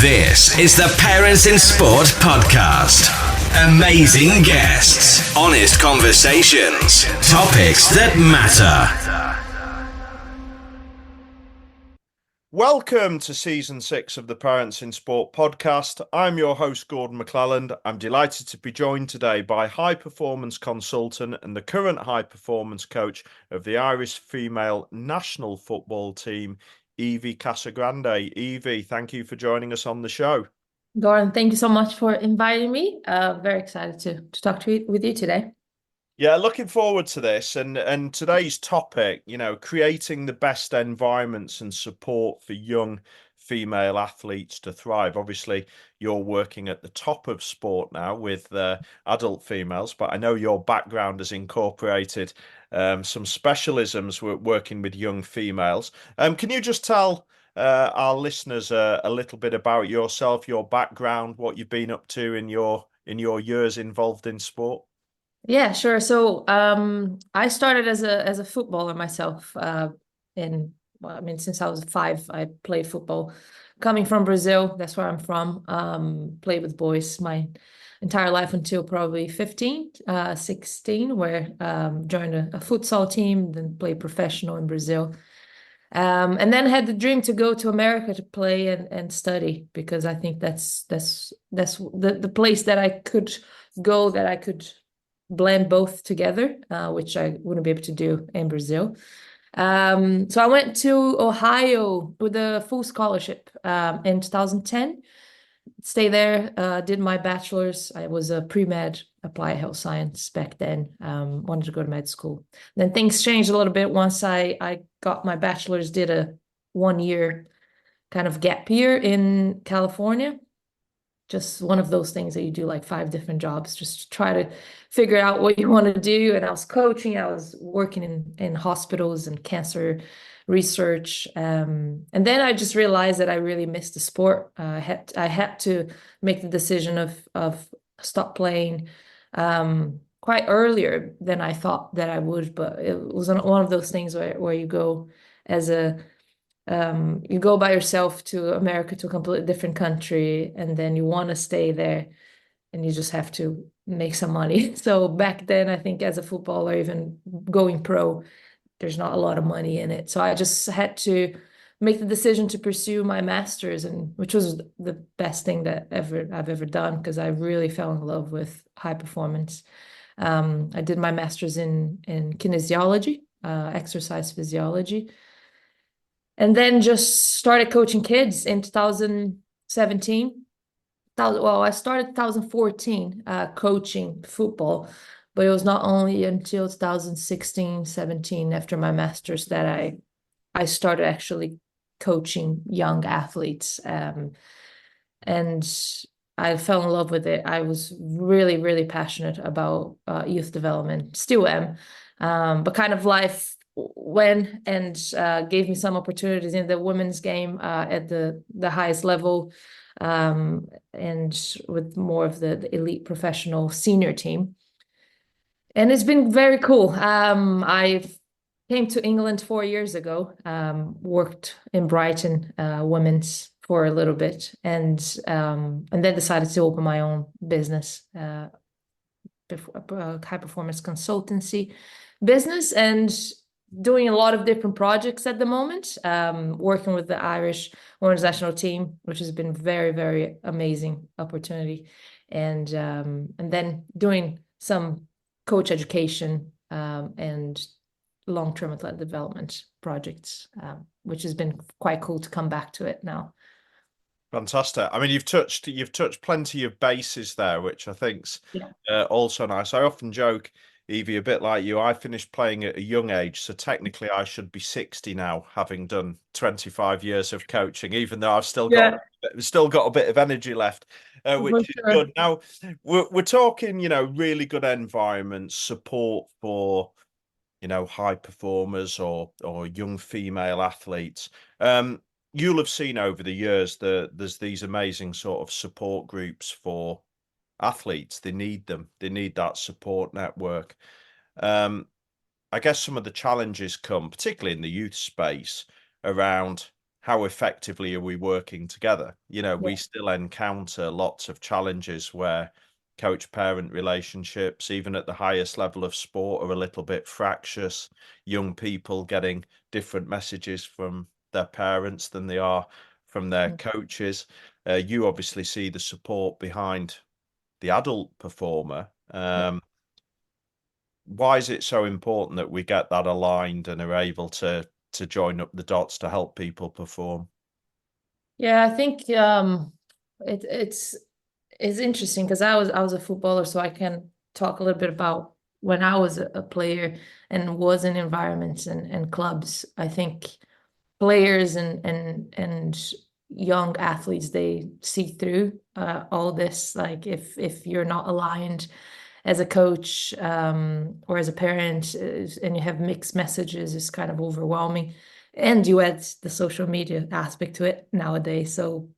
This is the Parents in Sport podcast. Amazing guests, honest conversations, topics that matter. Welcome to season 6 of the Parents in Sport podcast. I'm your host, Gordon MacLelland. I'm delighted to be joined today by high performance consultant and the current high performance coach of the Irish female national football team, Ivi Casagrande. Ivi, thank you for joining us on the show. Gordon, thank you so much for inviting me. Very excited to talk with you today. Yeah, looking forward to this and today's topic, creating the best environments and support for young female athletes to thrive. Obviously, you're working at the top of sport now with adult females, but I know your background has incorporated some specialisms working with young females. Can you just tell our listeners a little bit about yourself, your background, what you've been up to in your years involved in sport? Yeah, sure. So I started as a footballer myself. Since I was 5, I played football. Coming from Brazil, that's where I'm from. Played with boys my entire life until probably 16, where joined a futsal team, then played professional in Brazil. And then had the dream to go to America to play and study, because I think that's the place that I could go, that I could blend both together, which I wouldn't be able to do in Brazil. So I went to Ohio with a full scholarship in 2010. Stayed there, did my bachelor's. I was a pre-med, applied health science back then, wanted to go to med school. Then things changed a little bit once I got my bachelor's, did a 1-year kind of gap year in California. Just one of those things that you do like 5 different jobs, just to try to figure out what you want to do. And I was coaching, I was working in hospitals and cancer research. And then I just realized that I really missed the sport. I had to make the decision of stop playing quite earlier than I thought that I would. But it was one of those things where you go you go by yourself to America, to a completely different country, and then you want to stay there and you just have to make some money. So back then, I think as a footballer, even going pro, there's not a lot of money in it. So I just had to make the decision to pursue my master's, and which was the best thing that I've ever done, because I really fell in love with high performance. I did my master's in kinesiology, exercise physiology. And then just started coaching kids in 2017. I started 2014 coaching football, but it was not only until 2016, 17, after my master's, that I started actually coaching young athletes. And I fell in love with it. I was really, really passionate about youth development, still am, but kind of life went and gave me some opportunities in the women's game at the highest level, and with more of the elite professional senior team. And it's been very cool. I came to England 4 years ago, worked in Brighton women's for a little bit, and then decided to open my own business, high performance consultancy business, and doing a lot of different projects at the moment, working with the Irish women's national team, which has been very, very amazing opportunity. And then doing some coach education and long-term athletic development projects, which has been quite cool to come back to it now. Fantastic. I mean, you've touched plenty of bases there, which I think's also nice. I often joke, Evie, a bit like you, I finished playing at a young age, so technically I should be 60 now, having done 25 years of coaching, even though I've still got a bit of energy left, which is good. Now, we're talking, really good environments, support for, high performers or young female athletes. You'll have seen over the years that there's these amazing sort of support groups for athletes. They need them. They need that support network. I guess some of the challenges come, particularly in the youth space, around how effectively are we working together? Yeah. We still encounter lots of challenges where coach-parent relationships, even at the highest level of sport, are a little bit fractious. Young people getting different messages from their parents than they are from their coaches. You obviously see the support behind the adult performer. Why is it so important that we get that aligned and are able to join up the dots to help people perform? Yeah, I think it's interesting because I was a footballer, so I can talk a little bit about when I was a player and was in environments and clubs. I think players and young athletes, they see through all this. Like if you're not aligned as a coach or as a parent, and you have mixed messages, it's kind of overwhelming. And you add the social media aspect to it nowadays. So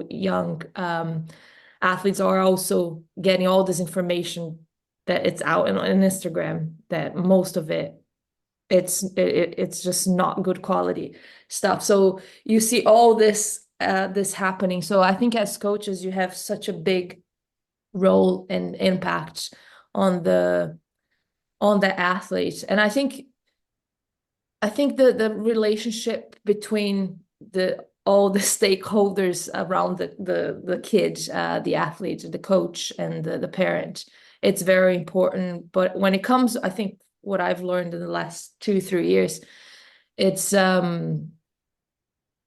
young athletes are also getting all this information that it's out on Instagram, that most of it's just not good quality stuff. So you see all this happening. So I think as coaches, you have such a big role and impact on the athlete. And I think the relationship between all the stakeholders around the kid, the athlete, the coach, and the parent, it's very important. But when it comes, I think what I've learned in the last 2-3 years, it's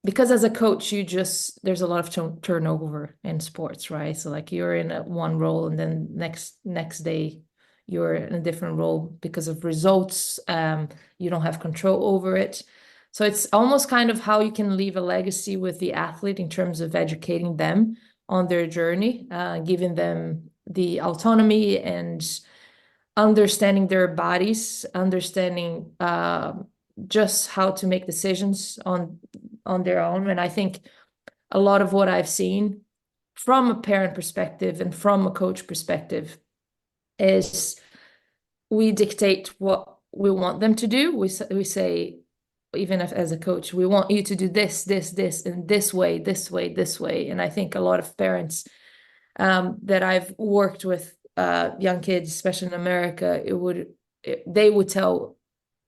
because as a coach, there's a lot of turnover in sports, right? So like you're in one role, and then next day you're in a different role because of results. You don't have control over it. So it's almost kind of how you can leave a legacy with the athlete in terms of educating them on their journey, giving them the autonomy and understanding their bodies, understanding just how to make decisions on their own. And I think a lot of what I've seen from a parent perspective and from a coach perspective is we dictate what we want them to do. We say, even if, as a coach, we want you to do this, and this way, this way, this way. And I think a lot of parents that I've worked with, young kids, especially in America, they would tell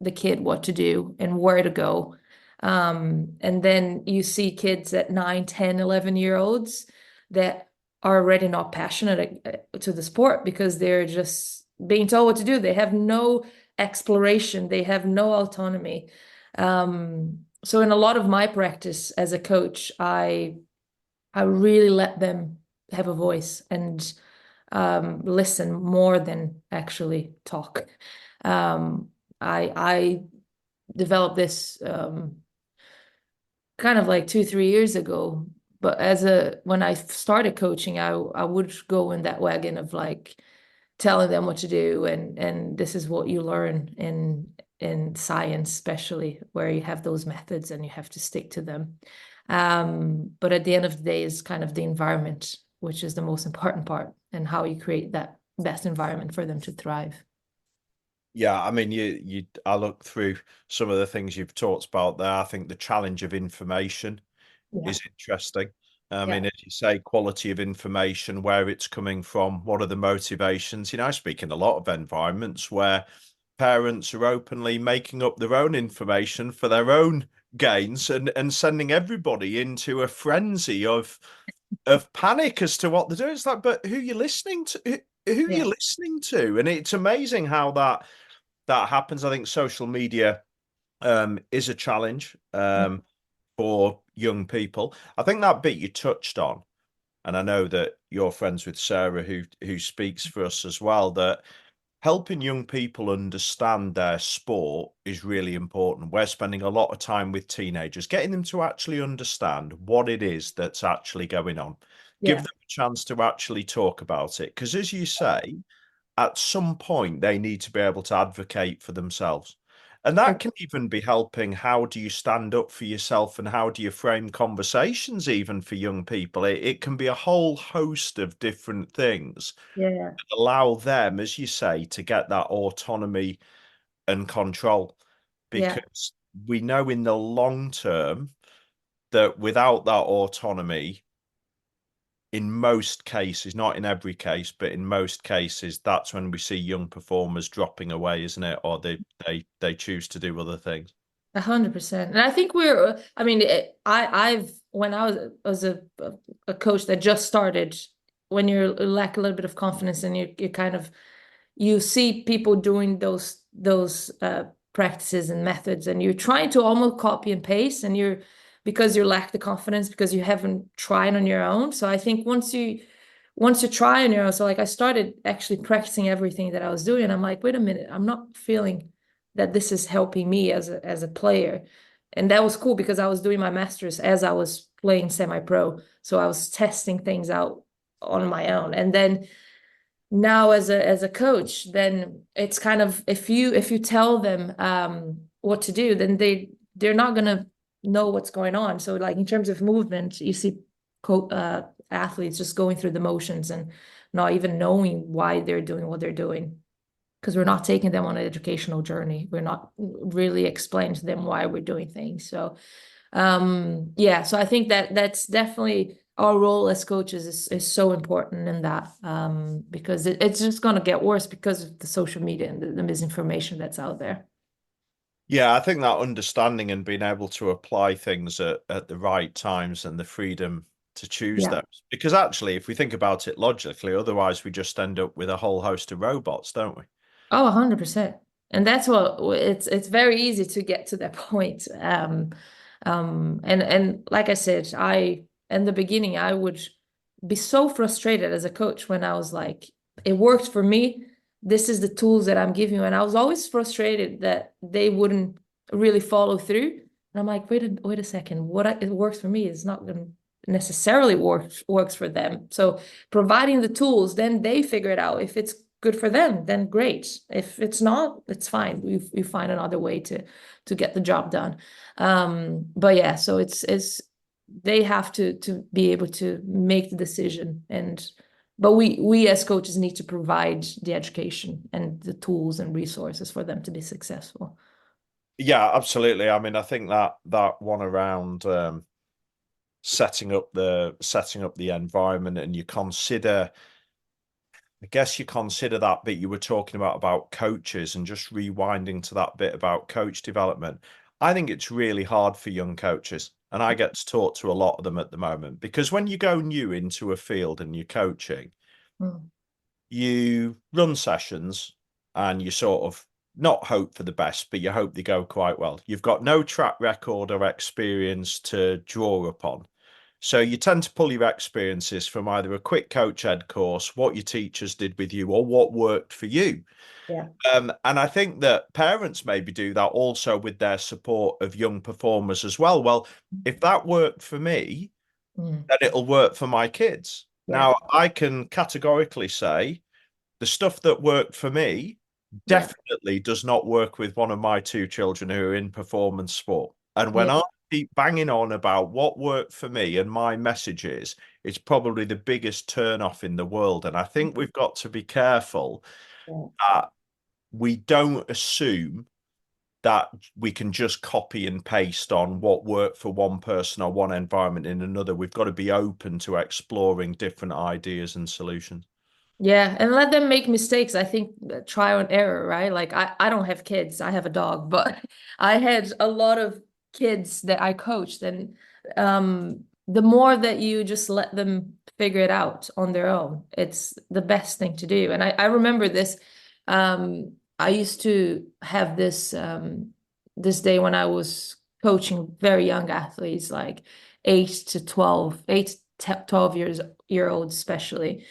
the kid what to do and where to go. And then you see kids at 9, 10, 11-year-olds that are already not passionate to the sport because they're just being told what to do. They have no exploration. They have no autonomy. So in a lot of my practice as a coach, I really let them have a voice and listen more than actually talk. I developed this kind of like 2-3 years ago, but when I started coaching, I would go in that wagon of like telling them what to do, and this is what you learn in science, especially where you have those methods and you have to stick to them. But at the end of the day, is kind of the environment, which is the most important part, and how you create that best environment for them to thrive. Yeah, I mean, I look through some of the things you've talked about there. I think the challenge of information is interesting. I mean, as you say, quality of information, where it's coming from, what are the motivations? I speak in a lot of environments where parents are openly making up their own information for their own gains and sending everybody into a frenzy of panic as to what they're doing. It's like, but who are you listening to? Who are you listening to? And it's amazing how that happens. I think social media is a challenge for young people. I think that bit you touched on, and I know that you're friends with Sarah, who speaks for us as well, that helping young people understand their sport is really important. We're spending a lot of time with teenagers, getting them to actually understand what it is that's actually going on. Give them a chance to actually talk about it. Because as you say, at some point, they need to be able to advocate for themselves. And that can even be helping. How do you stand up for yourself, and how do you frame conversations even for young people? It can be a whole host of different things that allow them, as you say, to get that autonomy and control. Because we know in the long term, that without that autonomy, in most cases, not in every case, but in most cases, that's when we see young performers dropping away, isn't it? Or they choose to do other things. 100%. And I think I mean, when I was a coach that just started, when you lack a little bit of confidence and you kind of, you see people doing those practices and methods, and you're trying to almost copy and paste, and because you lack the confidence because you haven't tried on your own. So I think once you try on your own, so like I started actually practicing everything that I was doing, and I'm like, wait a minute, I'm not feeling that this is helping me as a player. And that was cool because I was doing my master's as I was playing semi-pro. So I was testing things out on my own. And then now as a coach, then it's kind of, if you tell them what to do, then they're not gonna know what's going on. So like in terms of movement, you see athletes just going through the motions and not even knowing why they're doing what they're doing, because we're not taking them on an educational journey. We're not really explaining to them why we're doing things. So yeah, so I think that's definitely our role as coaches is so important in that, because it's just going to get worse because of the social media and the misinformation that's out there. Yeah, I think that understanding and being able to apply things at the right times and the freedom to choose Yeah. them. Because actually, if we think about it logically, otherwise we just end up with a whole host of robots, don't we? Oh, 100%. And that's what it's very easy to get to that point. And like I said, in the beginning, I would be so frustrated as a coach when I was like, it worked for me. This is the tools that I'm giving you. And I was always frustrated that they wouldn't really follow through. And I'm like, wait a second, it works for me is not going to necessarily works for them. So providing the tools, then they figure it out. If it's good for them, then great. If it's not, it's fine. We find another way to get the job done. But yeah, so it's they have to be able to make the decision, but we as coaches need to provide the education and the tools and resources for them to be successful. Yeah, absolutely. I mean, I think that one around setting up the environment, and I guess you consider that bit you were talking about coaches, and just rewinding to that bit about coach development. I think it's really hard for young coaches, and I get to talk to a lot of them at the moment, because when you go new into a field and you're coaching, you run sessions and you sort of not hope for the best, but you hope they go quite well. You've got no track record or experience to draw upon. So you tend to pull your experiences from either a quick coach ed course, what your teachers did with you, or what worked for you. Yeah. And I think that parents maybe do that also with their support of young performers as well. Well, if that worked for me, then it'll work for my kids. Yeah. Now, I can categorically say the stuff that worked for me definitely does not work with one of my two children who are in performance sport. And when I keep banging on about what worked for me and my messages, it's probably the biggest turn off in the world. And I think we've got to be careful that we don't assume that we can just copy and paste on what worked for one person or one environment in another. We've got to be open to exploring different ideas and solutions. Yeah, and let them make mistakes. I think trial and error, right? Like I don't have kids, I have a dog, but I had a lot of kids that I coached, and the more that you just let them figure it out on their own, it's the best thing to do. And I remember this. I used to have this day when I was coaching very young athletes, like 8 to 12 year olds especially,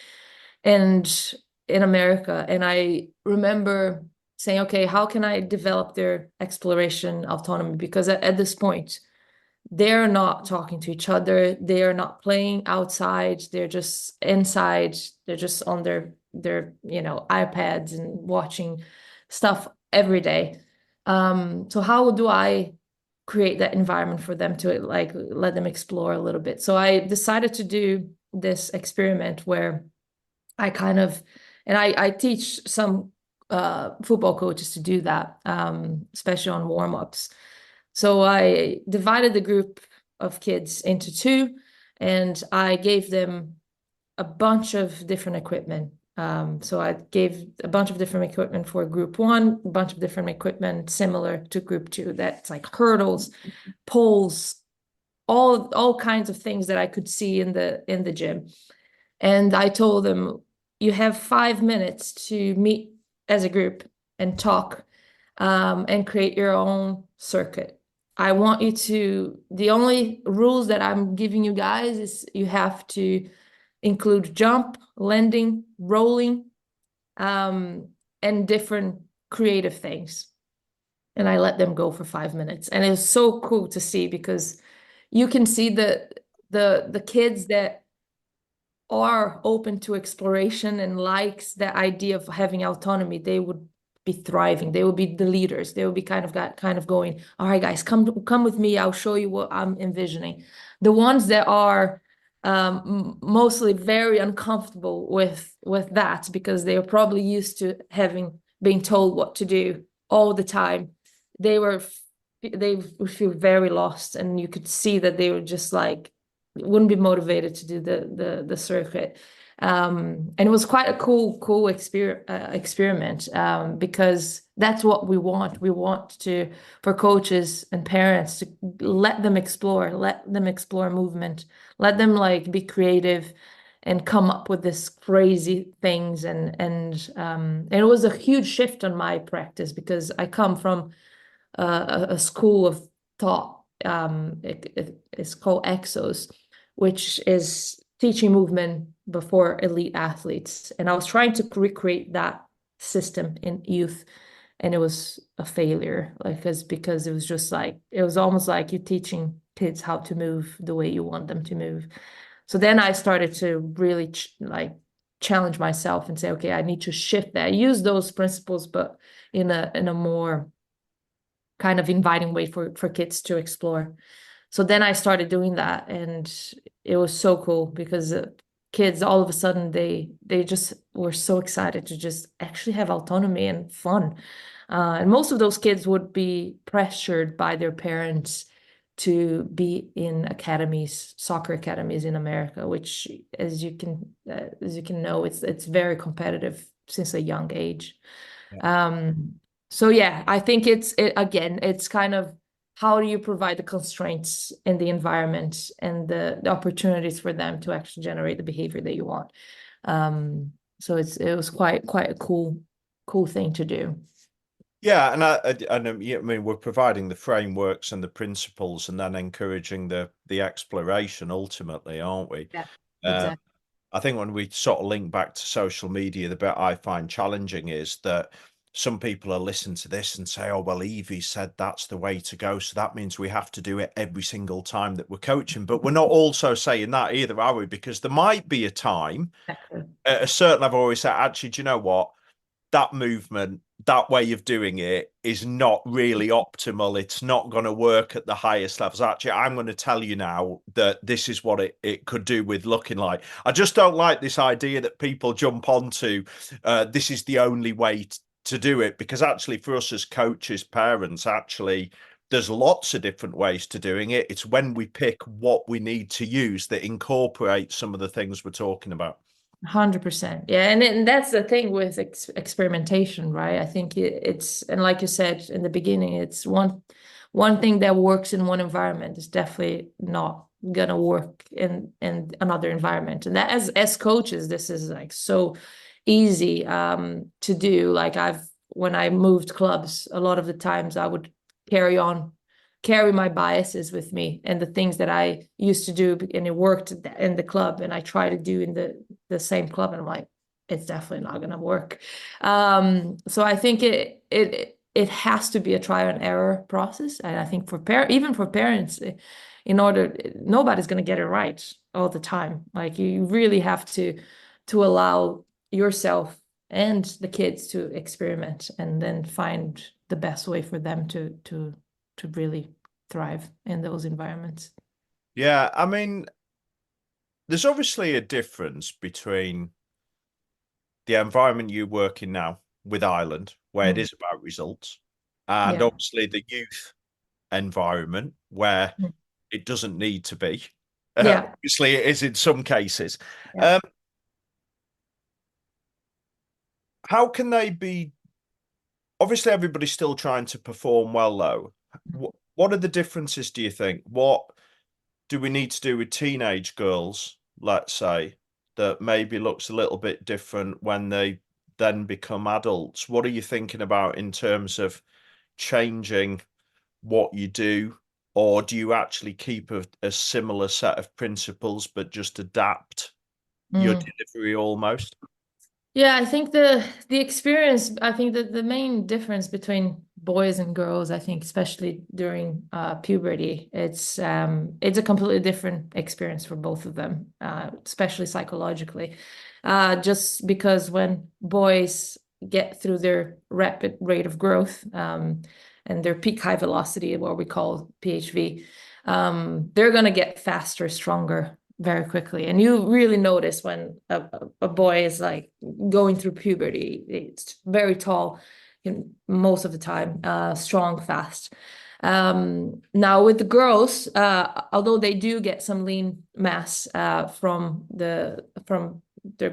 and in America. And I remember saying, okay, how can I develop their exploration autonomy? Because at this point, they're not talking to each other. They are not playing outside. They're just inside. They're just on their iPads and watching stuff every day. So how do I create that environment for them to like let them explore a little bit? So I decided to do this experiment where I kind of, and I teach some football coaches to do that, especially on warm-ups. So I divided the group of kids into two, and I gave them a bunch of different equipment. So I gave a bunch of different equipment for group one, a bunch of different equipment similar to group two. That's like hurdles, poles, all kinds of things that I could see in the gym. And I told them, you have 5 minutes to meet as a group and talk, and create your own circuit. I want you to, the only rules that I'm giving you guys is you have to include jump, landing, rolling, and different creative things. And I let them go for 5 minutes. And it was so cool to see, because you can see the kids that are open to exploration and likes the idea of having autonomy, they would be thriving. They will be the leaders. They will be kind of going, all right, guys, come with me. I'll show you what I'm envisioning. The ones that are mostly very uncomfortable with that, because they are probably used to being told what to do all the time. They would feel very lost, and you could see that they were just like wouldn't be motivated to do the circuit. And it was quite a cool experiment, because that's what we want. We want for coaches and parents to let them explore movement, let them like be creative and come up with this crazy things. And it was a huge shift on my practice, because I come from a school of thought. It's called Exos, which is teaching movement before elite athletes. And I was trying to recreate that system in youth, and it was a failure, because it was just like, it was almost like you're teaching kids how to move the way you want them to move. So then I started to really challenge myself and say, okay, I need to shift that. I use those principles, but in a more kind of inviting way for kids to explore. So then I started doing that, and it was so cool, because kids all of a sudden they just were so excited to just actually have autonomy and fun. And most of those kids would be pressured by their parents to be in academies, soccer academies in America, which, as you can know, it's very competitive since a young age. Yeah. So yeah, I think it's kind of, how do you provide the constraints in the environment and the opportunities for them to actually generate the behavior that you want. So it was quite a cool thing to do. Yeah, and I mean, we're providing the frameworks and the principles, and then encouraging the exploration ultimately, aren't we? Yeah, exactly. I think when we sort of link back to social media, the bit I find challenging is that some people are listening to this and say, oh, well, Evie said that's the way to go, so that means we have to do it every single time that we're coaching. But we're not also saying that either, are we? Because there might be a time at a certain level where we say, actually, do you know what? That movement, that way of doing it is not really optimal. It's not going to work at the highest levels. Actually, I'm going to tell you now that this is what it could do with looking like. I just don't like this idea that people jump onto this is the only way to do it, because actually for us as coaches, parents, actually there's lots of different ways to doing it. It's when we pick what we need to use that incorporates some of the things we're talking about. 100%. Yeah. And that's the thing with experimentation, right? I think it's, and like you said in the beginning, it's one thing that works in one environment is definitely not gonna work in another environment. And that as coaches, this is like so easy to do. Like when I moved clubs, a lot of the times I would carry my biases with me, and the things that I used to do and it worked in the club, and I try to do in the same club, and I'm like, it's definitely not going to work. So I think it has to be a trial and error process, and I think even for parents, nobody's going to get it right all the time. Like, you really have to allow yourself and the kids to experiment, and then find the best way for them to really thrive in those environments. Yeah, I mean, there's obviously a difference between the environment you work in now with Ireland, where it is about results, and obviously the youth environment, where it doesn't need to be. Yeah. Obviously, it is in some cases. Yeah. How can they be? Obviously, everybody's still trying to perform well, though. What are the differences, do you think? What do we need to do with teenage girls, let's say, that maybe looks a little bit different when they then become adults? What are you thinking about in terms of changing what you do? Or do you actually keep a similar set of principles, but just adapt your Mm. delivery almost? Yeah, I think the experience, I think that the main difference between boys and girls, I think especially during puberty, it's a completely different experience for both of them, especially psychologically. Just because when boys get through their rapid rate of growth, and their peak high velocity, what we call PHV, they're gonna get faster, stronger very quickly. And you really notice when a boy is like going through puberty. It's very tall most of the time, strong, fast. Now with the girls, although they do get some lean mass from their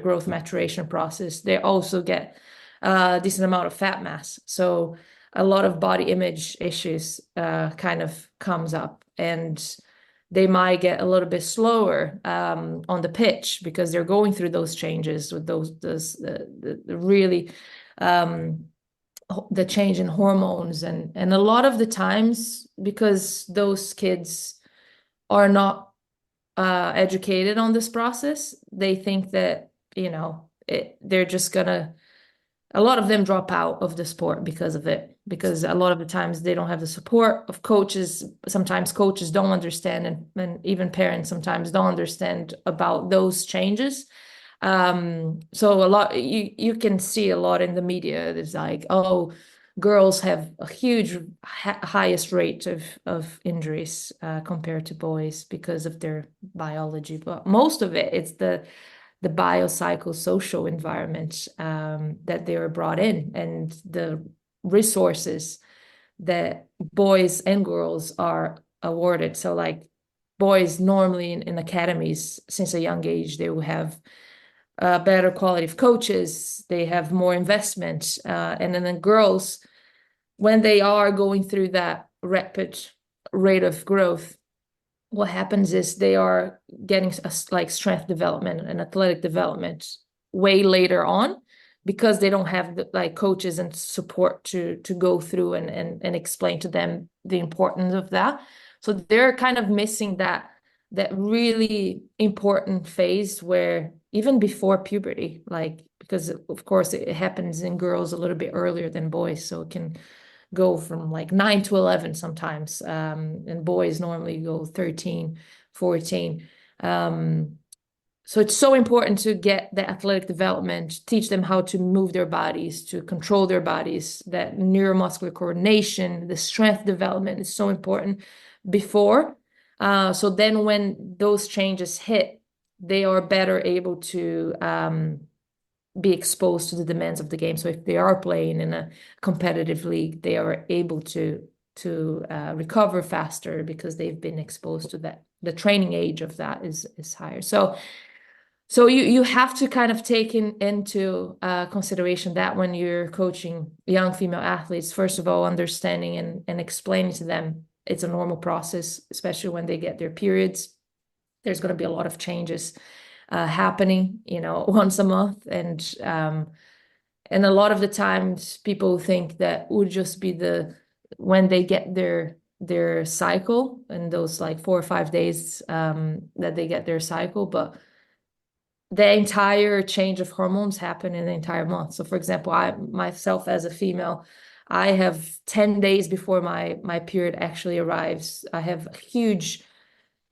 growth maturation process, they also get a decent amount of fat mass. So a lot of body image issues kind of comes up, and they might get a little bit slower on the pitch because they're going through those changes with the really the change in hormones, and a lot of the times because those kids are not educated on this process, they think that they're just gonna, a lot of them drop out of the sport because of it, because a lot of the times they don't have the support of coaches. Sometimes coaches don't understand, and even parents sometimes don't understand about those changes. So a lot, you can see a lot in the media. It's like, oh, girls have a huge highest rate of injuries compared to boys because of their biology, but most of it's the biopsychosocial environment that they were brought in, and the resources that boys and girls are awarded. So like boys normally in academies since a young age, they will have better quality of coaches, they have more investment, and then girls, when they are going through that rapid rate of growth, what happens is they are getting like strength development and athletic development way later on, because they don't have like coaches and support to go through and explain to them the importance of that. So they're kind of missing that really important phase where even before puberty, like, because of course it happens in girls a little bit earlier than boys, so it can go from like 9 to 11 sometimes, and boys normally go 13, 14. So it's so important to get the athletic development, teach them how to move their bodies, to control their bodies, that neuromuscular coordination, the strength development is so important before. So then when those changes hit, they are better able to be exposed to the demands of the game. So if they are playing in a competitive league, they are able to recover faster because they've been exposed to that. The training age of that is higher. So you have to kind of take into consideration that when you're coaching young female athletes, first of all, understanding and explaining to them it's a normal process, especially when they get their periods. There's going to be a lot of changes happening, once a month, and a lot of the times people think that would just be when they get their cycle, and those like 4 or 5 days that they get their cycle, but the entire change of hormones happen in the entire month. So for example, I myself as a female, I have 10 days before my period actually arrives, I have huge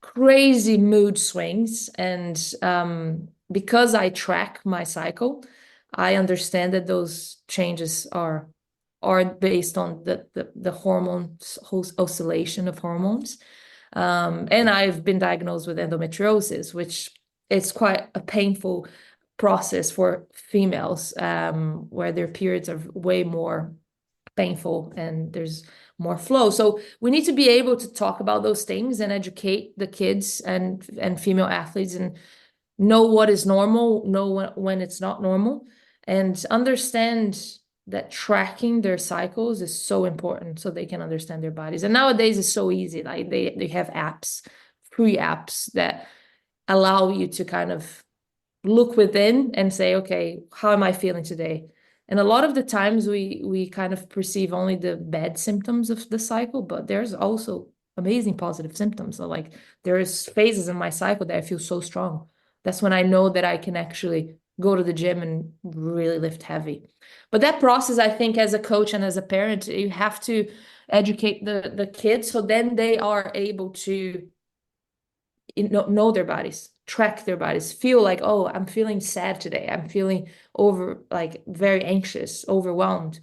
crazy mood swings, and because I track my cycle, I understand that those changes are based on the hormones, oscillation of hormones, and I've been diagnosed with endometriosis, which is quite a painful process for females, where their periods are way more painful, and there's more flow. So we need to be able to talk about those things and educate the kids and female athletes and know what is normal, know when it's not normal, and understand that tracking their cycles is so important so they can understand their bodies. And nowadays it's so easy. Like they have apps, free apps that allow you to kind of look within and say, okay, how am I feeling today? And a lot of the times we kind of perceive only the bad symptoms of the cycle, but there's also amazing positive symptoms. So like there's phases in my cycle that I feel so strong. That's when I know that I can actually go to the gym and really lift heavy. But that process, I think, as a coach and as a parent, you have to educate the kids so then they are able to know their bodies, track their bodies, feel like, oh, I'm feeling sad today. I'm feeling very anxious, overwhelmed,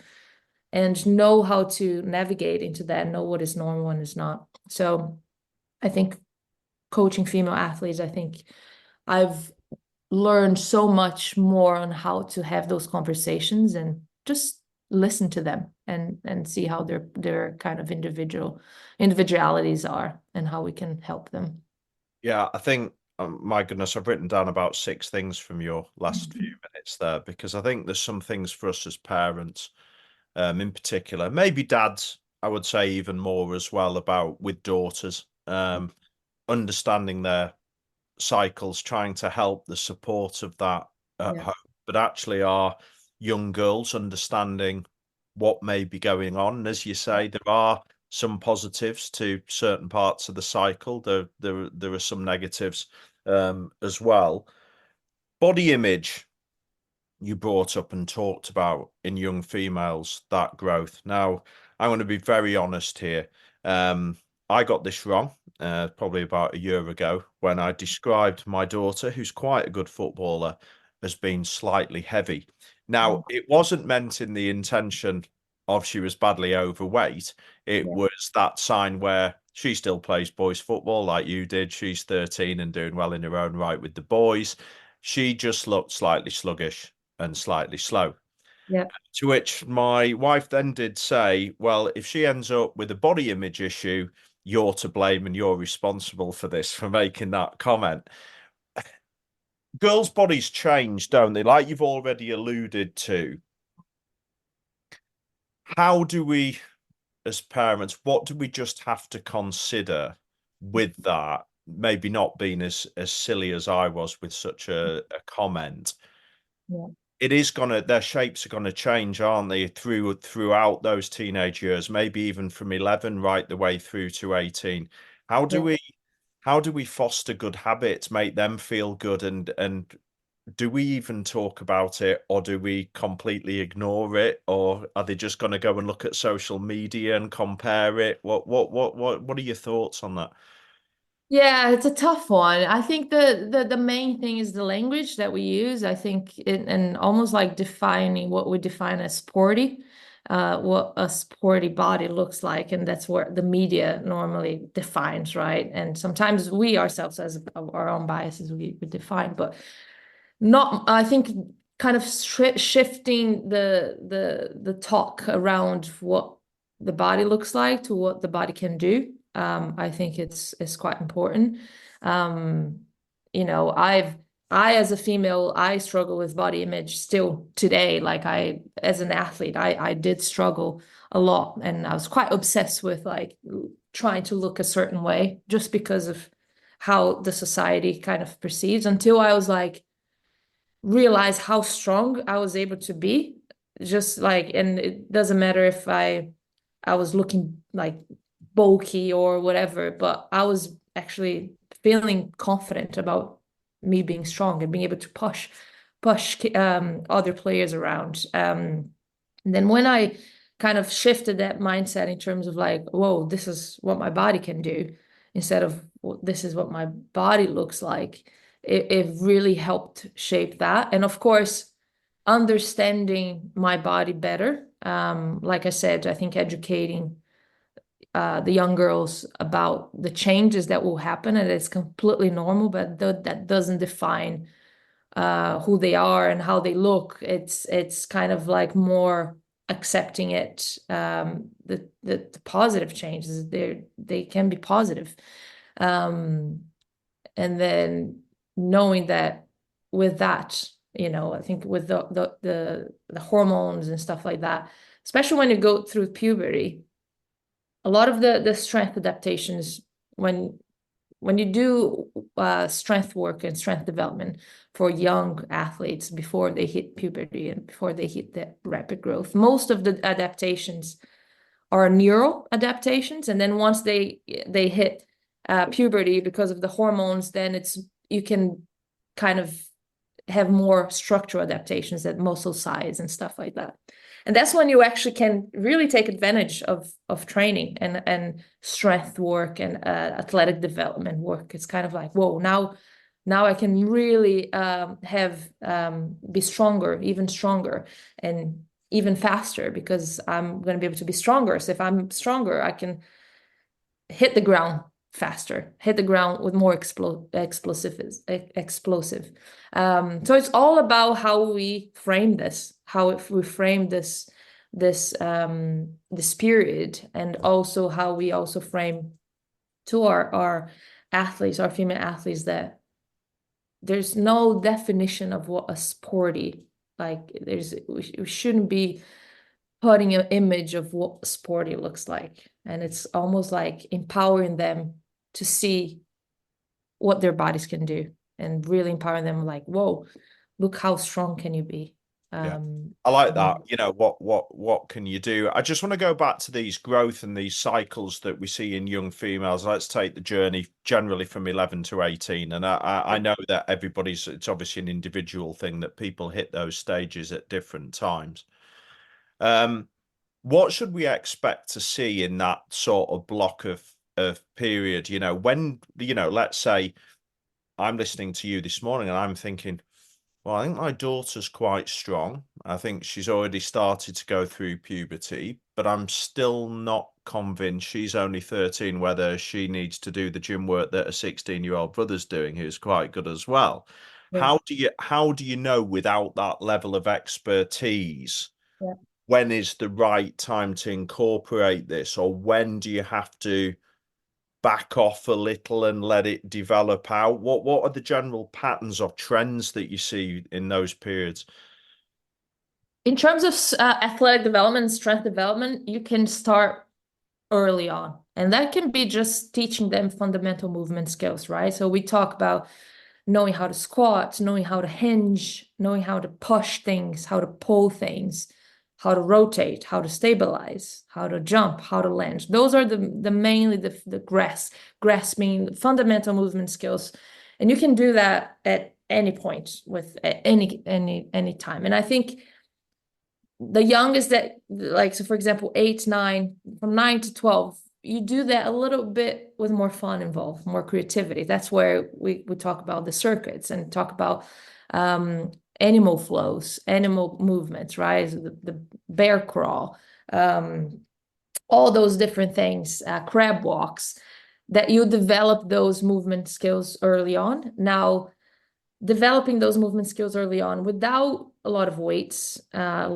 and know how to navigate into that, know what is normal and is not. So I think coaching female athletes, I think I've learned so much more on how to have those conversations and just listen to them and see how their kind of individualities are and how we can help them. Yeah, I think, my goodness, I've written down about 6 things from your last few minutes there, because I think there's some things for us as parents, in particular, maybe dads, I would say even more as well, about with daughters, understanding their cycles, trying to help the support of that at Yeah. home, but actually our young girls understanding what may be going on. And as you say, there are some positives to certain parts of the cycle. There are some negatives as well. Body image, you brought up and talked about in young females, that growth. Now, I'm going to be very honest here. I got this wrong probably about a year ago when I described my daughter, who's quite a good footballer, as being slightly heavy. Now, it wasn't meant in the intention of she was badly overweight. It was that sign where she still plays boys football like you did. She's 13 and doing well in her own right with the boys. She just looked slightly sluggish and slightly slow. Yeah. To which my wife then did say, well, if she ends up with a body image issue, you're to blame and you're responsible for this, for making that comment. Girls' bodies change, don't they? Like you've already alluded to. How do we, as parents, what do we just have to consider with that? Maybe not being as silly as I was with such a comment. Yeah. It is their shapes are gonna change, aren't they, throughout those teenage years, maybe even from 11 right the way through to 18. How do we foster good habits, make them feel good, and do we even talk about it, or do we completely ignore it, or are they just gonna go and look at social media and compare it? What are your thoughts on that? Yeah, it's a tough one. I think the main thing is the language that we use. I think and almost like defining what we define as sporty, what a sporty body looks like, and that's what the media normally defines, right? And sometimes we ourselves, as our own biases, we define, but not. I think kind of shifting the talk around what the body looks like to what the body can do. I think it's quite important. Um, I as a female, I struggle with body image still today. Like as an athlete, I did struggle a lot, and I was quite obsessed with like trying to look a certain way just because of how the society kind of perceives until I was like realize how strong I was able to be. Just like, and it doesn't matter if I was looking like bulky or whatever, but I was actually feeling confident about me being strong and being able to push other players around. And then when I kind of shifted that mindset in terms of like, whoa, this is what my body can do, instead of this is what my body looks like, it really helped shape that. And of course, understanding my body better. Like I said, I think educating the young girls about the changes that will happen, and it's completely normal, but that doesn't define who they are and how they look. It's kind of like more accepting it, the positive changes, they can be positive. And then knowing that with that, I think with the hormones and stuff like that, especially when you go through puberty, a lot of the strength adaptations, when you do strength work and strength development for young athletes before they hit puberty and before they hit the rapid growth, most of the adaptations are neural adaptations. And then once they hit puberty, because of the hormones, then you can kind of have more structural adaptations, that muscle size and stuff like that. And that's when you actually can really take advantage of training and strength work and athletic development work. It's kind of like, whoa, now I can really be stronger, even stronger, and even faster, because I'm going to be able to be stronger. So if I'm stronger, I can hit the ground faster, hit the ground with more explosive. So it's all about how we frame this, this period, and also how we also frame to our athletes, our female athletes, that there's no definition of what a sporty, like we shouldn't be putting an image of what sporty looks like. And it's almost like empowering them to see what their bodies can do, and really empowering them, like, whoa, look how strong can you be. I like that. What can you do? I just want to go back to these growth and these cycles that we see in young females. Let's take the journey generally from 11 to 18. And I know that it's obviously an individual thing, that people hit those stages at different times. What should we expect to see in that sort of block of period? When, let's say I'm listening to you this morning and I'm thinking, well, I think my daughter's quite strong. I think she's already started to go through puberty, but I'm still not convinced, she's only 13, whether she needs to do the gym work that a 16-year-old brother's doing, who's quite good as well. Yeah. How do you know, without that level of expertise, when is the right time to incorporate this, or when do you have to back off a little and let it develop out? What are the general patterns or trends that you see in those periods? In terms of athletic development, strength development, you can start early on, and that can be just teaching them fundamental movement skills, right? So we talk about knowing how to squat, knowing how to hinge, knowing how to push things, how to pull things, how to rotate, how to stabilize, how to jump, how to land. Those are mainly the grasping fundamental movement skills. And you can do that at any point, with any time. And I think the youngest that, like, so for example, 8, 9, from 9 to 12, you do that a little bit with more fun involved, more creativity. That's where we talk about the circuits and talk about animal flows, animal movements, right? The bear crawl, all those different things, crab walks, that you develop those movement skills early on. Now, developing those movement skills early on without a lot of weights, that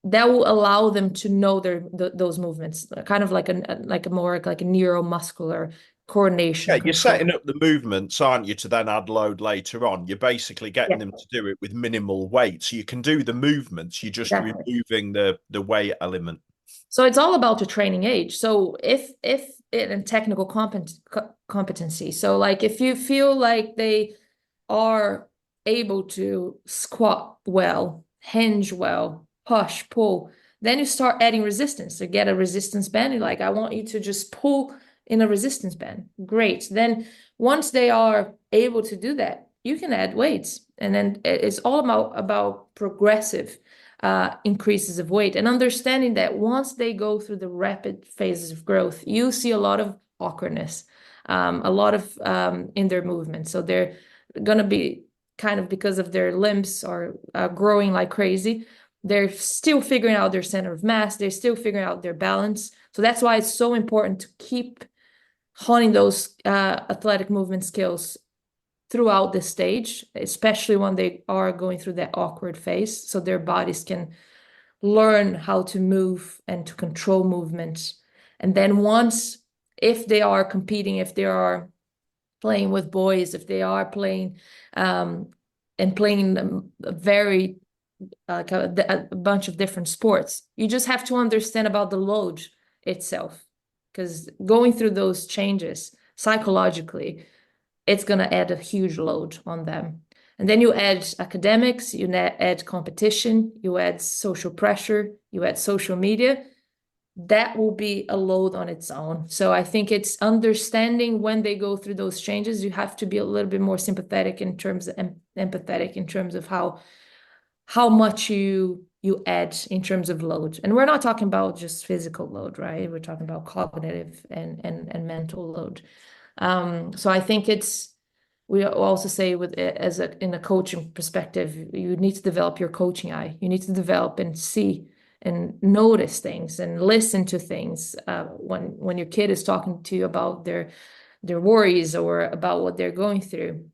will allow them to know those movements, kind of like a neuromuscular coordination. Yeah, you're setting up the movements, aren't you, to then add load later on. You're basically getting them to do it with minimal weight. So you can do the movements, you're just removing the weight element. So it's all about the training age. So if in technical competency, so like if you feel like they are able to squat well, hinge well, push, pull, then you start adding resistance to get a resistance band. You're like, I want you to just pull in a resistance band. Great. Then once they are able to do that, you can add weights. And then it's all about progressive increases of weight, and understanding that once they go through the rapid phases of growth, you see a lot of awkwardness, a lot of in their movement. So they're going to be kind of, because of their limbs are growing like crazy, they're still figuring out their center of mass. They're still figuring out their balance. So that's why it's so important to keep honing those athletic movement skills throughout the stage, especially when they are going through that awkward phase, so their bodies can learn how to move and to control movement. And then once, if they are competing, if they are playing with boys, if they are playing and playing a very a bunch of different sports, you just have to understand about the load itself, because going through those changes psychologically, it's going to add a huge load on them. And then you add academics, you add competition, you add social pressure, you add social media. That will be a load on its own. So I think it's understanding when they go through those changes, you have to be a little bit more sympathetic in terms of empathetic in terms of how much you add in terms of load. And we're not talking about just physical load, right? We're talking about cognitive and mental load. So I think we also say in a coaching perspective, you need to develop your coaching eye. You need to develop and see and notice things and listen to things when your kid is talking to you about their worries or about what they're going through.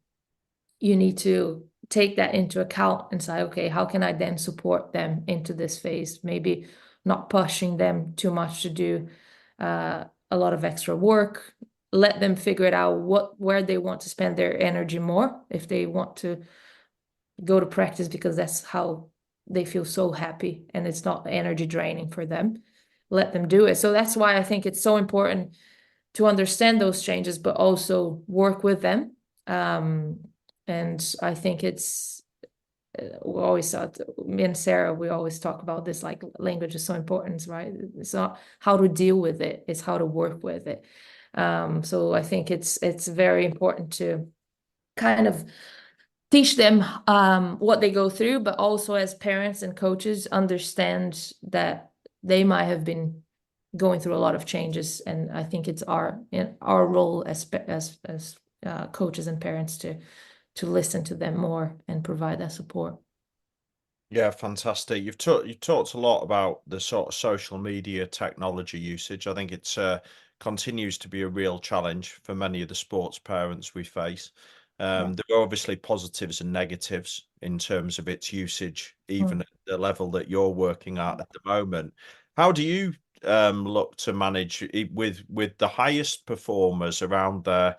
You need to take that into account and say, okay, how can I then support them into this phase? Maybe not pushing them too much to do a lot of extra work. Let them figure it out where they want to spend their energy more. If they want to go to practice because that's how they feel so happy and it's not energy draining for them, let them do it. So that's why I think it's so important to understand those changes, but also work with them. And I think we always thought, me and Sarah, we always talk about this, like language is so important, right? It's not how to deal with it, it's how to work with it. So I think it's very important to kind of teach them what they go through, but also as parents and coaches understand that they might have been going through a lot of changes. And I think it's our role as coaches and parents to listen to them more and provide that support. Yeah, fantastic. You've talked a lot about the sort of social media technology usage. I think it's continues to be a real challenge for many of the sports parents we face. There are obviously positives and negatives in terms of its usage, even at the level that you're working at the moment. How do you look to manage with the highest performers around their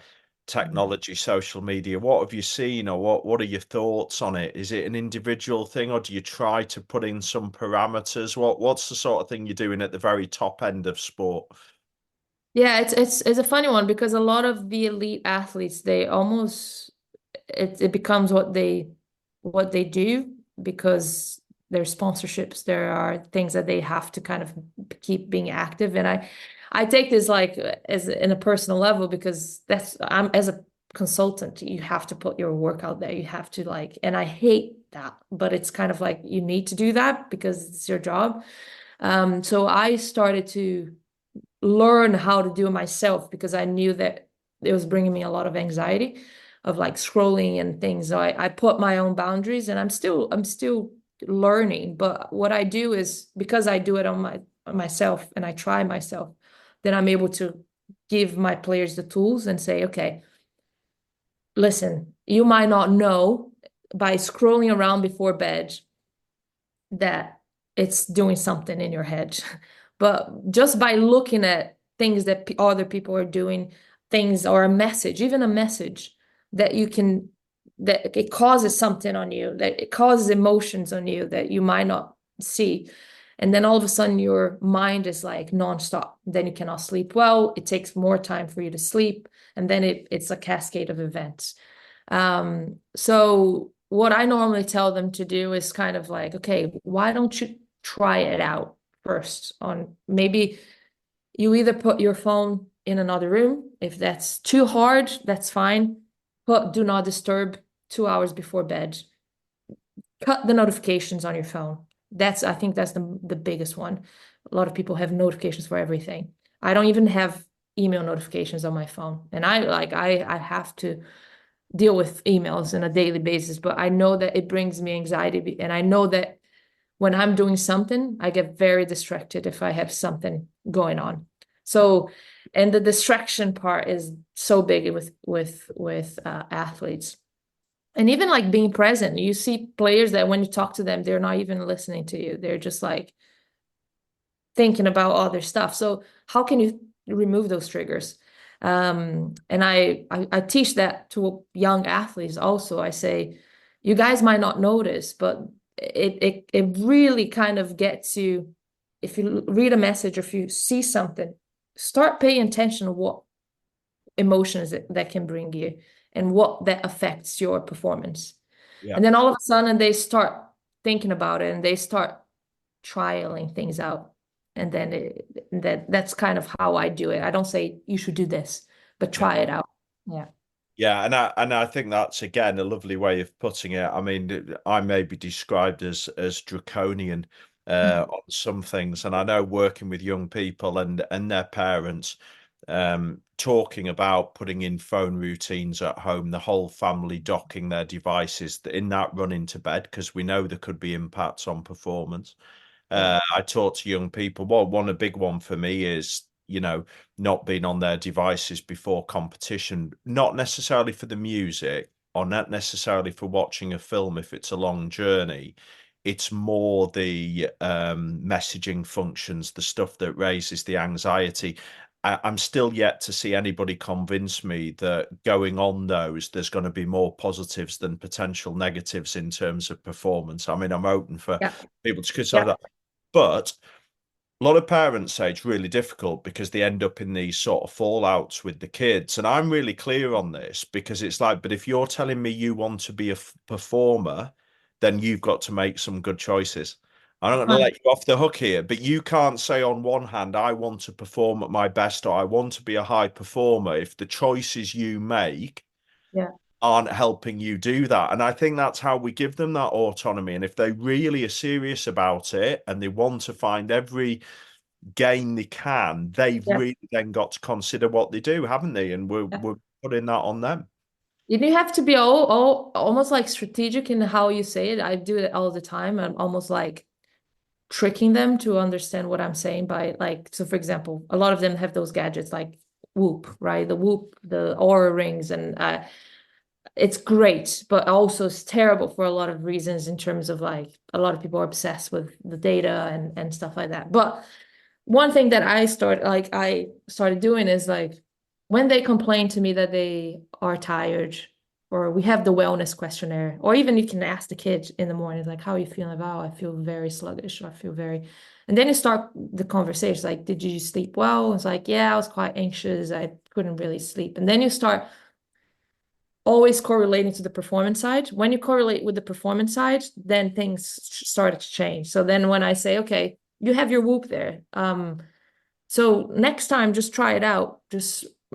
technology, social media? What have you seen, or what are your thoughts on it? Is it an individual thing, or do you try to put in some parameters? What's the sort of thing you're doing at the very top end of sport? Yeah, it's a funny one because a lot of the elite athletes, they almost it becomes what they do because there's sponsorships, there are things that they have to kind of keep being active. And I take this like as in a personal level because I'm as a consultant, you have to put your work out there. You have to like, and I hate that, but it's kind of like you need to do that because it's your job. So I started to learn how to do it myself because I knew that it was bringing me a lot of anxiety of like scrolling and things. So I put my own boundaries and I'm still learning. But what I do is because I do it on myself and I try myself, then I'm able to give my players the tools and say, okay, listen, you might not know by scrolling around before bed that it's doing something in your head. But just by looking at things that other people are doing, things or a message, even a message that that it causes something on you, that it causes emotions on you that you might not see. And then all of a sudden your mind is like nonstop. Then you cannot sleep well. It takes more time for you to sleep. And then it's a cascade of events. So what I normally tell them to do is kind of like, okay, why don't you try it out first on maybe you either put your phone in another room. If that's too hard, that's fine. Put do not disturb 2 hours before bed. Cut the notifications on your phone. I think that's the biggest one. A lot of people have notifications for everything. I don't even have email notifications on my phone. And I have to deal with emails on a daily basis, but I know that it brings me anxiety. And I know that when I'm doing something, I get very distracted if I have something going on. So, and the distraction part is so big with athletes. And even like being present, you see players that when you talk to them, they're not even listening to you. They're just like thinking about other stuff. So how can you remove those triggers? And I teach that to young athletes also. I say, you guys might not notice, but it really kind of gets you, if you read a message or if you see something, start paying attention to what emotions that can bring you and what that affects your performance. Yeah. And then all of a sudden they start thinking about it and they start trialing things out. And then that's kind of how I do it. I don't say you should do this, but try it out. Yeah. Yeah, and I think that's again a lovely way of putting it. I mean, I may be described as draconian on some things, and I know working with young people and their parents, talking about putting in phone routines at home, the whole family docking their devices in that run into bed, because we know there could be impacts on performance. I talk to young people. Well, a big one for me is, not being on their devices before competition, not necessarily for the music or not necessarily for watching a film if it's a long journey. It's more the messaging functions, the stuff that raises the anxiety. I'm still yet to see anybody convince me that going on those, there's going to be more positives than potential negatives in terms of performance. I mean, I'm open for people to criticize that. But a lot of parents say it's really difficult because they end up in these sort of fallouts with the kids. And I'm really clear on this because it's like, but if you're telling me you want to be a performer, then you've got to make some good choices. I'm not going to let you off the hook here, but you can't say on one hand, I want to perform at my best or I want to be a high performer if the choices you make aren't helping you do that. And I think that's how we give them that autonomy. And if they really are serious about it and they want to find every gain they can, they've really then got to consider what they do, haven't they? And we're putting that on them. You have to be all almost like strategic in how you say it. I do it all the time. I'm almost like tricking them to understand what I'm saying by like, so for example, a lot of them have those gadgets like Whoop, right? The Whoop, the Aura rings, and it's great, but also it's terrible for a lot of reasons in terms of like a lot of people are obsessed with the data and stuff like that. But one thing that I started doing is like when they complain to me that they are tired, or we have the wellness questionnaire, or even you can ask the kids in the morning, like, how are you feeling? Like, oh, I feel very sluggish, or I feel very, and then you start the conversation, like, did you sleep well? It's like, yeah, I was quite anxious. I couldn't really sleep. And then you start always correlating to the performance side. When you correlate with the performance side, then things started to change. So then when I say, okay, you have your Whoop there. So next time, just try it out.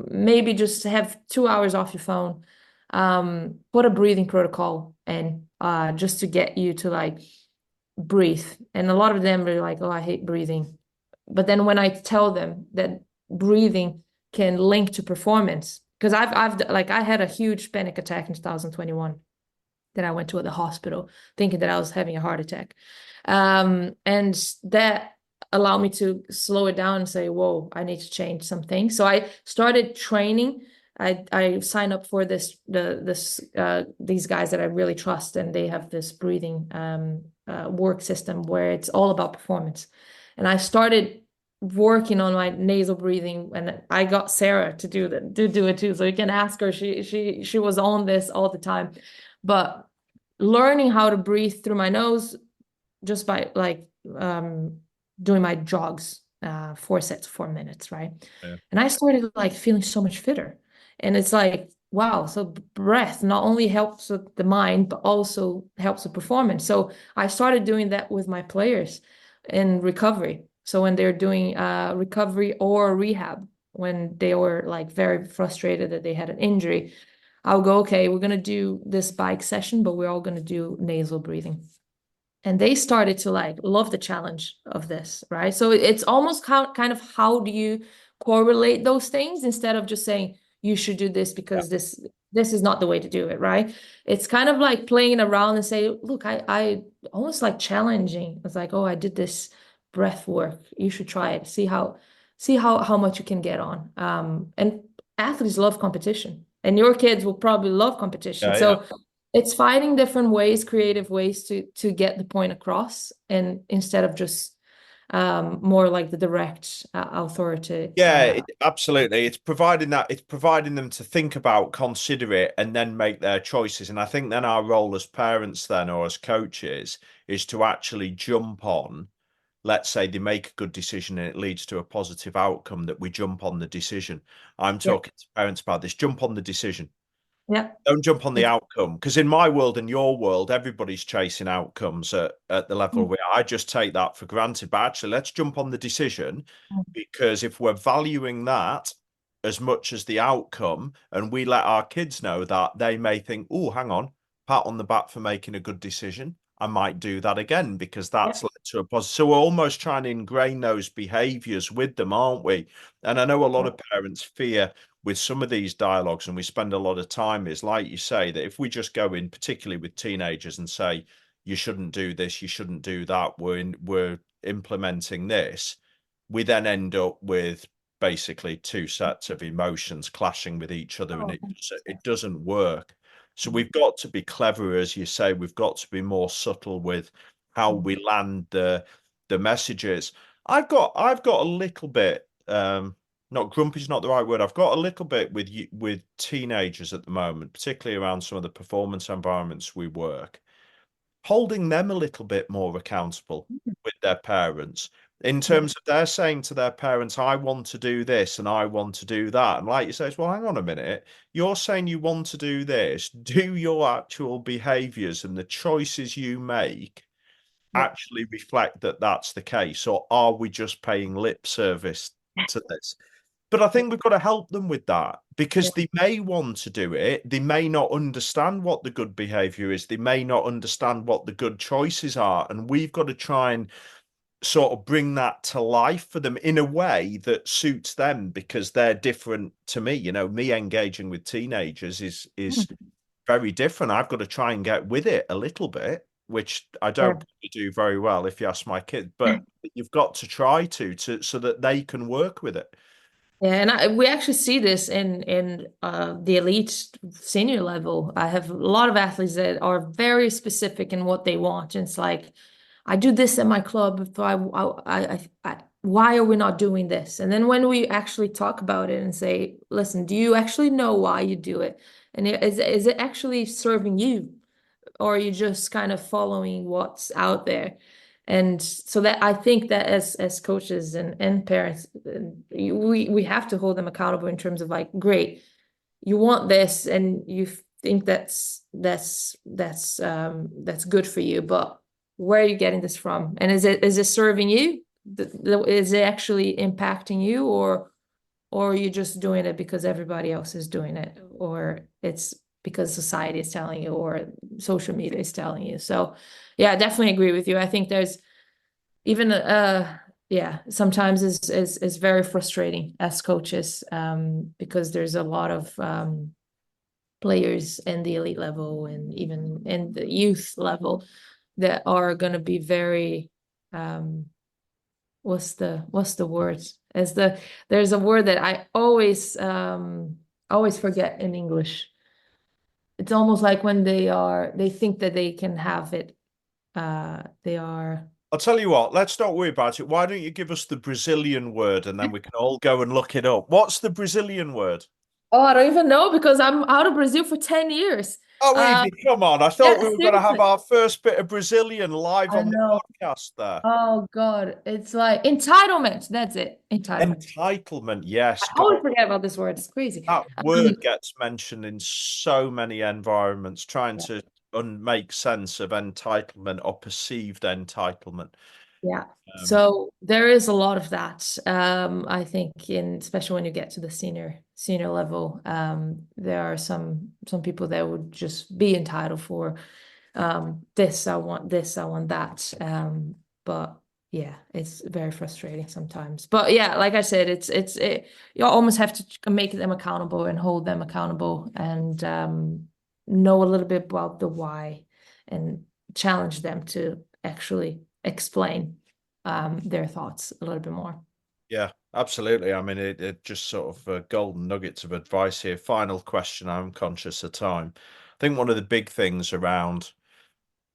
Maybe just have 2 hours off your phone. Put a breathing protocol in, just to get you to like breathe. And a lot of them are like, oh, I hate breathing. But then when I tell them that breathing can link to performance, because I had a huge panic attack in 2021 that I went to at the hospital thinking that I was having a heart attack. And that allowed me to slow it down and say, whoa, I need to change something. So I started training. I signed up for these guys that I really trust, and they have this breathing work system where it's all about performance. And I started working on my nasal breathing, and I got Sarah to do it too. So you can ask her. She was on this all the time. But learning how to breathe through my nose just by like doing my jogs, 4 sets, 4 minutes, right? Yeah. And I started like feeling so much fitter. And it's like, wow, so breath not only helps with the mind, but also helps with performance. So I started doing that with my players in recovery. So when they're doing recovery or rehab, when they were like very frustrated that they had an injury, I'll go, okay, we're going to do this bike session, but we're all going to do nasal breathing. And they started to like love the challenge of this, right? So it's almost kind of how do you correlate those things instead of just saying you should do this because this is not the way to do it, right? It's kind of like playing around and say, look, I almost like challenging. It's like, oh, I did this breath work. You should try it. See how much you can get on. And athletes love competition, and your kids will probably love competition. So It's finding different ways, creative ways to get the point across, and instead of just more like the direct authority. Yeah, absolutely. It's providing them to think about, consider it, and then make their choices. And I think then our role as parents then, or as coaches, is to actually jump on, let's say they make a good decision and it leads to a positive outcome, that we jump on the decision. I'm Yeah, talking to parents about this, jump on the decision. yeah, Don't jump on the outcome, because in my world and your world, everybody's chasing outcomes at the level where I just take that for granted. But actually, let's jump on the decision, because if we're valuing that as much as the outcome, and we let our kids know that, they may think, oh, hang on, pat on the back for making a good decision. I might do that again because yeah, that's led to a positive. So we're almost trying to ingrain those behaviors with them, aren't we? And I know a lot yeah, of parents fear with some of these dialogues, and we spend a lot of time, is like you say, that if we just go in, particularly with teenagers, and say, you shouldn't do this, you shouldn't do that, we're implementing this, we then end up with basically two sets of emotions clashing with each other, and oh, it doesn't work. So mm, we've got to be clever, as you say. We've got to be more subtle with how mm, we land the messages. I've got a little bit not grumpy is not the right word. I've got a little bit with teenagers at the moment, particularly around some of the performance environments we work, holding them a little bit more accountable with their parents, in yeah, terms of they're saying to their parents, I want to do this and I want to do that. And like you say, well, hang on a minute. You're saying you want to do this. Do your actual behaviors and the choices you make yeah, actually reflect that that's the case? Or are we just paying lip service to this? But I think we've got to help them with that, yeah, because they may want to do it. They may not understand what the good behavior is. They may not understand what the good choices are. And we've got to try and sort of bring that to life for them in a way that suits them, because they're different to me. You know, me engaging with teenagers is mm, very different. I've got to try and get with it a little bit, which I yeah. don't do very well, if you ask my kid. But you've got to try to so that they can work with it. Yeah, and we actually see this in the elite senior level. I have a lot of athletes that are very specific in what they want. And it's like, I do this at my club, so why are we not doing this? And then when we actually talk about it and say, listen, do you actually know why you do it? And is it actually serving you? Or are you just kind of following what's out there? And so that I think that as coaches and parents, we have to hold them accountable in terms of like, great, you want this and you think that's good for you, but where are you getting this from? And is it serving you? Is it actually impacting you, or are you just doing it because everybody else is doing it, or it's because society is telling you, or social media is telling you? So yeah, I definitely agree with you. I think there's even yeah, sometimes is very frustrating as coaches, because there's a lot of players in the elite level and even in the youth level that are going to be very what's the word, as there's a word that I always forget in English. It's almost like when they think that they can have it, they are. I'll tell you what, let's not worry about it. Why don't you give us the Brazilian word and then we can all go and look it up? What's the Brazilian word? Oh, I don't even know because I'm out of Brazil for 10 years. Oh, uh Evie, come on. I thought yeah, we were going to have seriously. our first bit of Brazilian live I on the know. podcast there. Oh God, it's like entitlement. That's it. Entitlement. Entitlement, I yes. God, always forget about this word. It's crazy. that Um, word gets mentioned in so many environments, trying to make sense of entitlement or perceived entitlement. yeah. Um, So there is a lot of that. I think especially when you get to the senior level, there are some people that would just be entitled for this, I want this, I want that. But yeah, it's very frustrating sometimes. But yeah, like I said, you almost have to make them accountable and hold them accountable, and know a little bit about the why, and challenge them to actually explain their thoughts a little bit more. yeah, absolutely. I mean, it just sort of golden nuggets of advice here. Final question. I'm conscious of time. think one of the big things around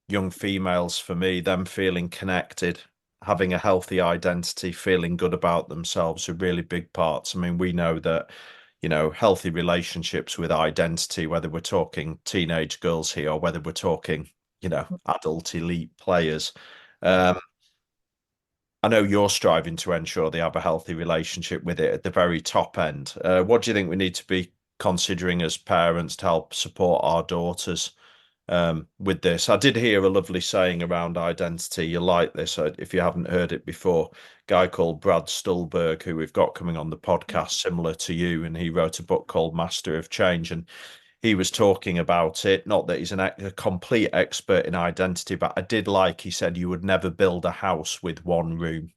young females for me, them feeling connected, having a healthy identity, feeling good about themselves are really big parts. I mean, we know that, healthy relationships with identity, whether we're talking teenage girls here or whether we're talking, adult elite players. I know you're striving to ensure they have a healthy relationship with it at the very top end. What do you think we need to be considering as parents to help support our daughters with this? I did hear a lovely saying around identity. You like this, if you haven't heard it before. A guy called Brad Stulberg, who we've got coming on the podcast, similar to you, and he wrote a book called Master of Change, and he was talking about it. Not that he's a complete expert in identity, but I did like, he said, you would never build a house with one room.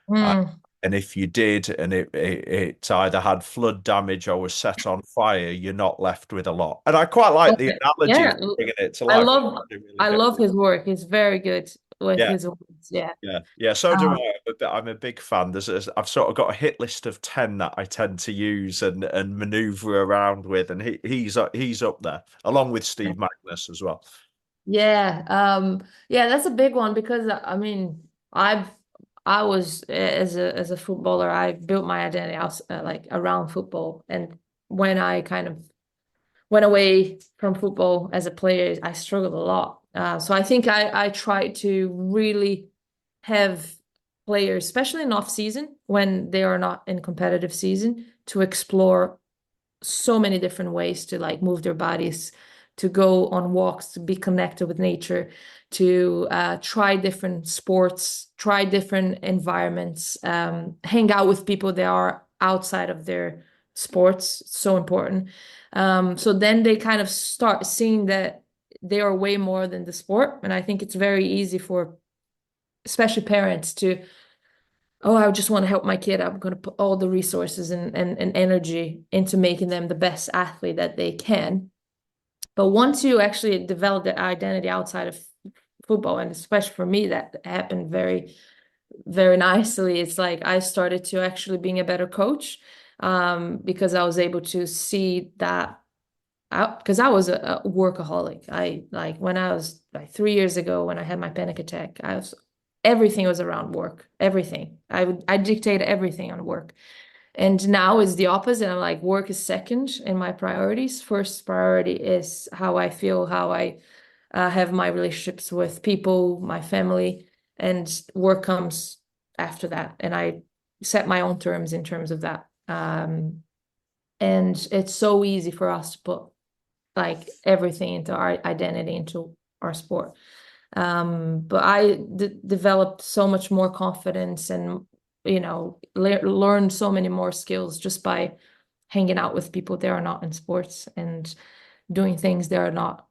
Mm. And if you did, and it either had flood damage or was set on fire, you're not left with a lot. And I quite like the Okay. analogy Yeah, of bringing it to I life. love Really I good. love his work. He's very good with Yeah, his words. Yeah. yeah. So do Um, I. I'm a big fan. I've sort of got a hit list of 10 that I tend to use and maneuver around with, and he's up there along with Steve Magnus as well. yeah. Yeah, that's a big one because I mean, I was as a footballer, I built my identity like around football, and when I kind of went away from football as a player, I struggled a lot. So I think I try to really have players, especially in off season when they are not in competitive season, to explore so many different ways to like move their bodies, to go on walks, to be connected with nature, to try different sports, try different environments, hang out with people that are outside of their sports. It's so important. So then they kind of start seeing that they are way more than the sport. And I think it's very easy for especially parents to, oh, I just want to help my kid. I'm going to put all the resources and energy into making them the best athlete that they can. But once you actually develop that identity outside of football, and especially for me, that happened very, very nicely. It's like I started to actually being a better coach because I was able to see that because I was a workaholic. I like when I was like 3 years ago when I had my panic attack, everything was around work. Everything. I dictate everything on work. And now it's the opposite. I'm like, work is second in my priorities. First priority is how I feel, how I have my relationships with people, my family, and work comes after that. And I set my own terms in terms of that. And it's so easy for us to put like everything into our identity, into our sport. But I developed so much more confidence and, learned so many more skills just by hanging out with people that are not in sports and doing things that are not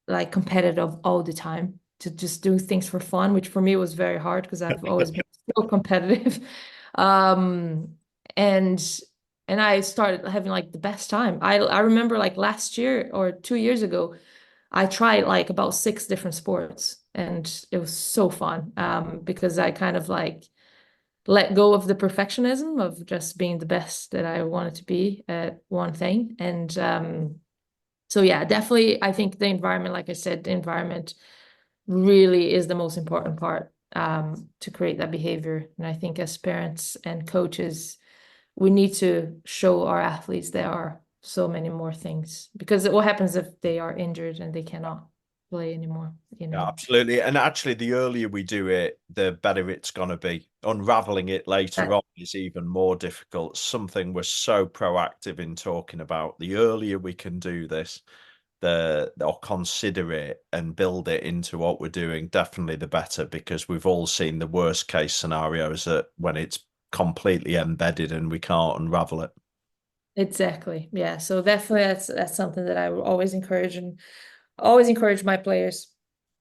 like competitive all the time, to just do things for fun, which for me was very hard because I've always been so competitive. Um, and and I started having like the best time. I remember like last year or 2 years ago, I tried like about 6 different sports and it was so fun because I kind of like let go of the perfectionism of just being the best that I wanted to be at one thing. And so yeah, definitely I think the environment, like I said, the environment really is the most important part to create that behavior. And I think as parents and coaches, we need to show our athletes there are so many more things because what happens if they are injured and they cannot play anymore, Yeah, absolutely. And actually, the earlier we do it, the better it's going to be. Unraveling it later on is even more difficult. Something we're so proactive in talking about. The earlier we can do this, or consider it and build it into what we're doing, definitely the better, because we've all seen the worst case scenarios that when it's completely embedded and we can't unravel it. Exactly. Yeah. So definitely that's something that I will always encourage and always encourage my players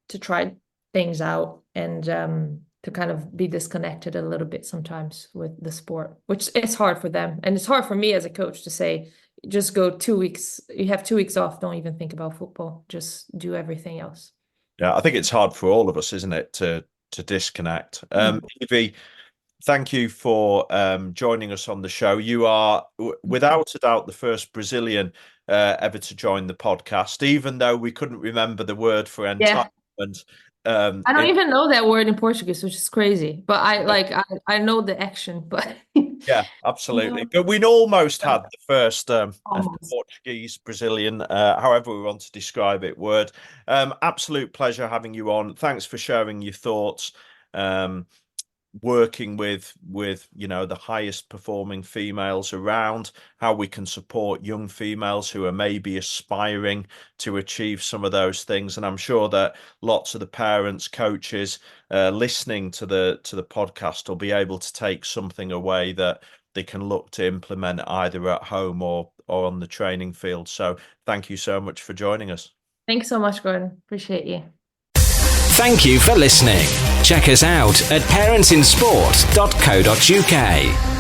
to try things out and to kind of be disconnected a little bit sometimes with the sport, which is hard for them. And it's hard for me as a coach to say, just go 2 weeks, you have 2 weeks off, don't even think about football, just do everything else. Yeah, I think it's hard for all of us, isn't it, to disconnect. Evie, thank you for joining us on the show. You are, without a doubt, the first Brazilian ever to join the podcast, even though we couldn't remember the word for Yeah. entitlement. I don't even know that word in Portuguese, which is crazy. But I know the action, but Yeah, absolutely. But we almost had the first almost. Portuguese, Brazilian, however we want to describe it, word. Absolute pleasure having you on. Thanks for sharing your thoughts. Working with the highest performing females around, how we can support young females who are maybe aspiring to achieve some of those things. And I'm sure that lots of the parents, coaches listening to the podcast will be able to take something away that they can look to implement either at home or on the training field. So thank you so much for joining us. Thanks so much, Gordon. Appreciate you. Thank you for listening. Check us out at parentsinsport.co.uk.